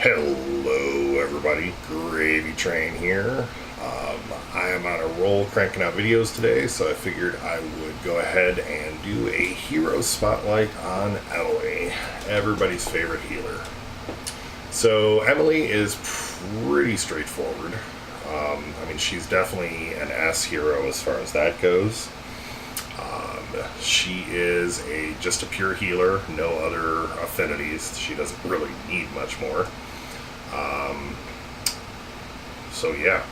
Hello everybody, GravyTrain here. I am on a roll cranking out videos today, so I figured I would go ahead and do a hero spotlight on Emily, everybody's favorite healer. So Emily is pretty straightforward. She's definitely an S hero as far as that goes. She is just a pure healer, no other affinities. She doesn't really need much more. So yeah,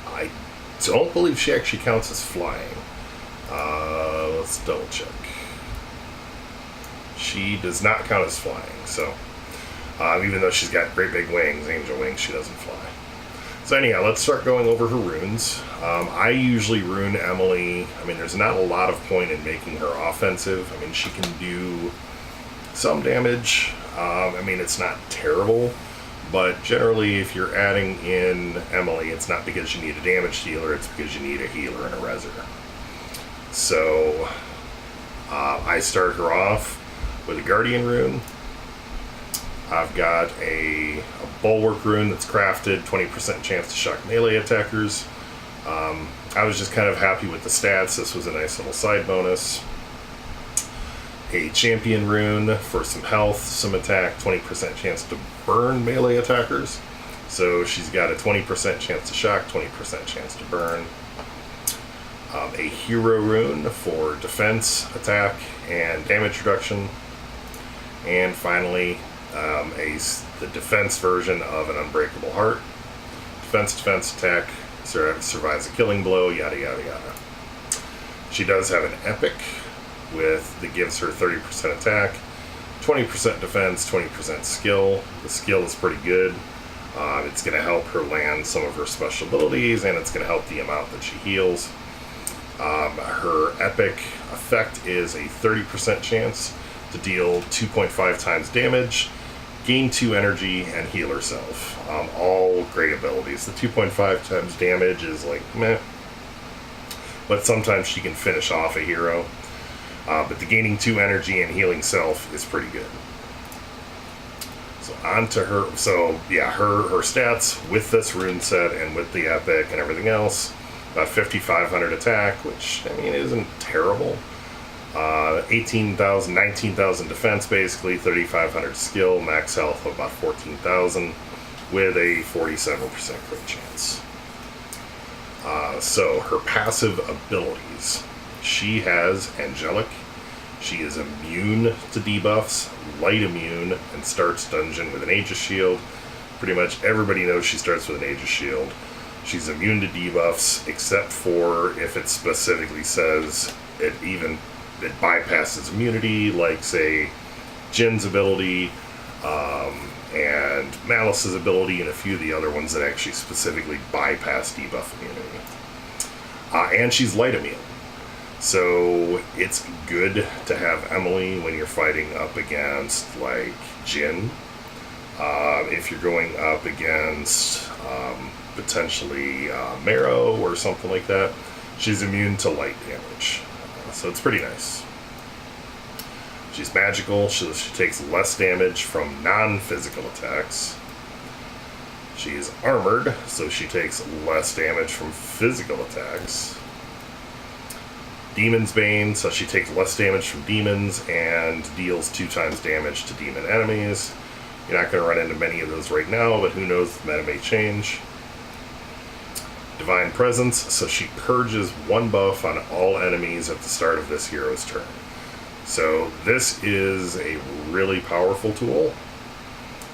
I don't believe she actually counts as flying. Let's double check. She does not count as flying, so even though she's got great big wings, angel wings, she doesn't fly. So anyhow, let's start going over her runes. I usually rune Emily. There's not a lot of point in making her offensive. She can do some damage. It's not terrible, but generally if you're adding in Emily, it's not because you need a damage dealer, it's because you need a healer and a reser. So I start her off with a Guardian rune. I've got a Bulwark rune that's crafted, 20% chance to shock melee attackers. I was just kind of happy with the stats. This was a nice little side bonus. A Champion rune for some health, some attack, 20% chance to burn melee attackers. So she's got a 20% chance to shock, 20% chance to burn. A Hero rune for defense, attack, and damage reduction. And finally, the defense version of an Unbreakable Heart. Defense, attack, survives a killing blow, yada yada yada. She does have an epic that gives her 30% attack, 20% defense, 20% skill. The skill is pretty good. It's going to help her land some of her special abilities, and it's going to help the amount that she heals. Her epic effect is a 30% chance to deal 2.5 times damage, gain 2 energy, and heal herself. All great abilities. The 2.5 times damage is like meh, but sometimes she can finish off a hero. But the gaining 2 energy and healing self is pretty good. So on to her. So yeah, her stats with this rune set and with the epic and everything else, about 5,500 attack, which isn't terrible. 18,000, 19,000 defense basically, 3,500 skill, max health of about 14,000 with a 47% crit chance. So her passive abilities. She has Angelic. She is immune to debuffs, light immune, and starts dungeon with an Aegis Shield. Pretty much everybody knows she starts with an Aegis Shield. She's immune to debuffs, except for if it specifically says it bypasses immunity, like say Jin's ability, and Malice's ability, and a few of the other ones that actually specifically bypass debuff immunity. And she's light immune. So it's good to have Emily when you're fighting up against like Jin. If you're going up against potentially Marrow or something like that, she's immune to light damage. So it's pretty nice. She's magical, so she takes less damage from non-physical attacks. She is armored, so she takes less damage from physical attacks. Demon's Bane, so she takes less damage from demons and deals 2 times damage to demon enemies. You're not going to run into many of those right now, but who knows, the meta may change. Divine Presence, so she purges 1 buff on all enemies at the start of this hero's turn. So this is a really powerful tool.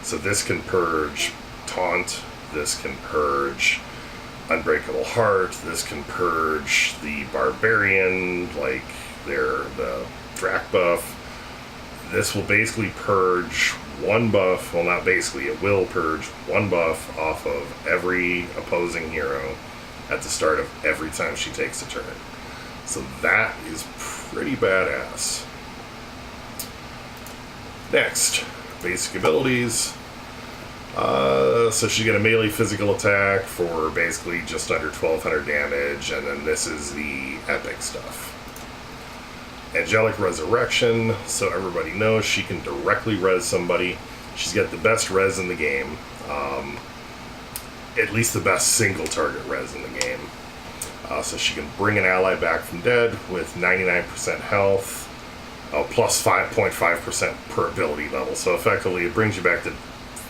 So this can purge Taunt, this can purge Unbreakable Heart, this can purge the Barbarian, like the Drac buff. This will basically purge 1 buff, well not basically, it will purge 1 buff off of every opposing hero at the start of every time she takes a turn. So that is pretty badass. Next, basic abilities. So she got a melee physical attack for basically just under 1,200 damage, and then this is the epic stuff. Angelic Resurrection, so everybody knows she can directly res somebody. She's got the best res in the game. At least the best single target res in the game. So she can bring an ally back from dead with 99% health, plus 5.5% per ability level. So effectively, it brings you back to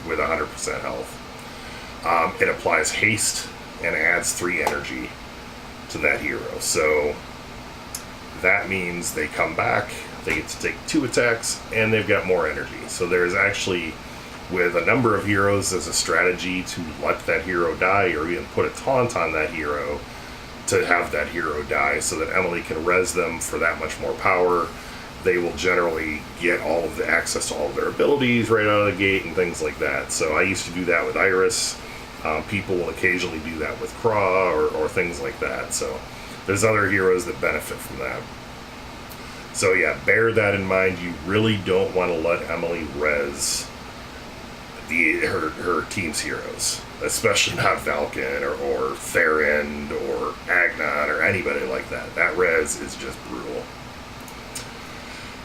with 100% health. It applies haste and adds 3 energy to that hero. So that means they come back, they get to take 2 attacks, and they've got more energy. So there's actually, with a number of heroes, there's a strategy to let that hero die, or even put a taunt on that hero to have that hero die, so that Emily can res them for that much more power. They will generally get all of the access to all of their abilities right out of the gate and things like that. So I used to do that with Iris. People will occasionally do that with Craw or things like that. So there's other heroes that benefit from that. So yeah, bear that in mind. You really don't want to let Emily res her team's heroes, especially not Valken or Therind or Agnon or anybody like that. That res is just brutal.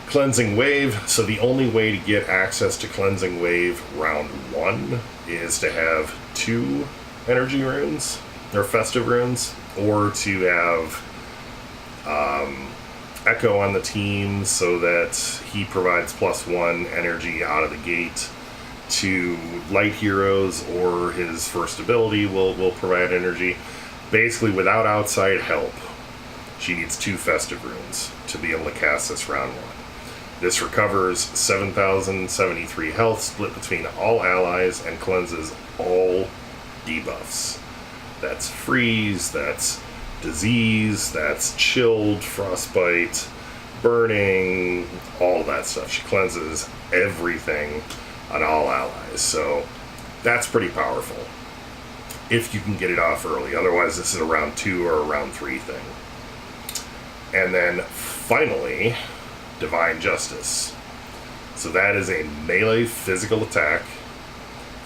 Cleansing Wave. So the only way to get access to Cleansing Wave round 1 is to have 2 energy runes or festive runes, or to have Echo on the team so that he provides +1 energy out of the gate to light heroes, or his first ability will provide energy. Basically, without outside help, she needs 2 festive runes to be able to cast this round 1. This recovers 7,073 health split between all allies and cleanses all debuffs. That's freeze, that's disease, that's chilled, frostbite, burning, all that stuff. She cleanses everything on all allies, so that's pretty powerful if you can get it off early. Otherwise, this is a round 2 or a round 3 thing. And then finally, Divine Justice. So that is a melee physical attack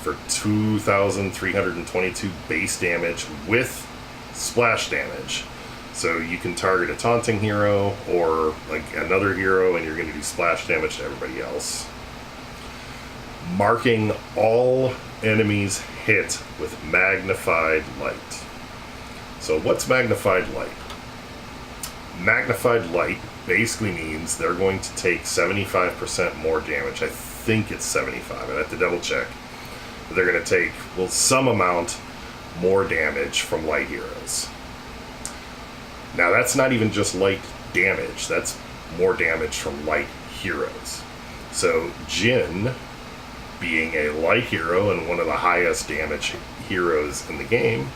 for 2,322 base damage with splash damage. So you can target a taunting hero or like another hero, and you're going to do splash damage to everybody else. Marking all enemies hit with magnified light. So what's magnified light? Magnified light basically means they're going to take 75% more damage. I think it's 75. I have to double check. But they're going to take, well, some amount more damage from light heroes. Now that's not even just light damage. That's more damage from light heroes. So Jin, being a light hero and one of the highest damage heroes in the game,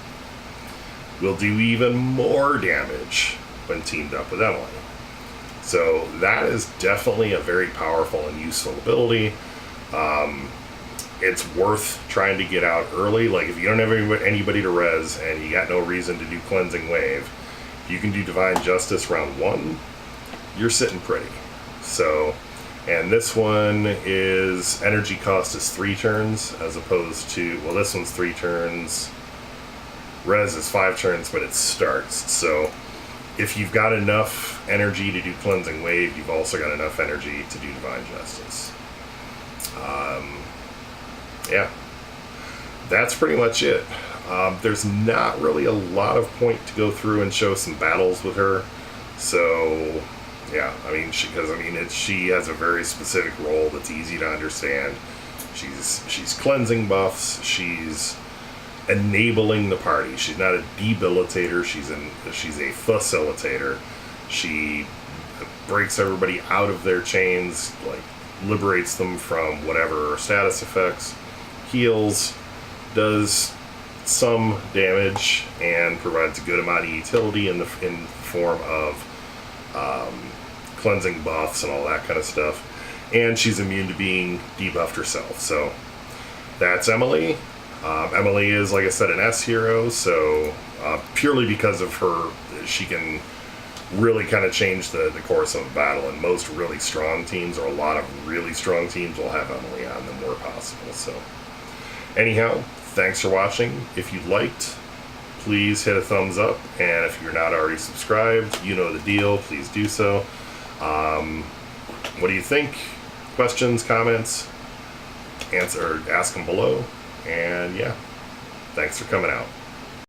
will do even more damage when teamed up with Emily. So that is definitely a very powerful and useful ability. It's worth trying to get out early. Like if you don't have anybody to res and you got no reason to do Cleansing Wave, you can do Divine Justice round 1. You're sitting pretty. So, and this one is energy cost is 3 turns as opposed to, well, this one's 3 turns. Res is 5 turns, but it starts. So if you've got enough energy to do Cleansing Wave, you've also got enough energy to do Divine Justice. Yeah, that's pretty much it. There's not really a lot of point to go through and show some battles with her. So, yeah, I mean, she has a very specific role that's easy to understand. She's cleansing buffs. She's enabling the party. She's not a debilitator. She's a facilitator. She breaks everybody out of their chains, like liberates them from whatever status effects, heals, does some damage, and provides a good amount of utility in the form of cleansing buffs and all that kind of stuff. And she's immune to being debuffed herself. So that's Emily. Emily is, like I said, an S hero, so purely because of her, she can really kind of change the course of a battle, and most really strong teams, or a lot of really strong teams, will have Emily on them where possible. So anyhow, thanks for watching. If you liked, please hit a thumbs up, and if you're not already subscribed, you know the deal, please do so. What do you think? Questions, comments? ask them below. And yeah, thanks for coming out.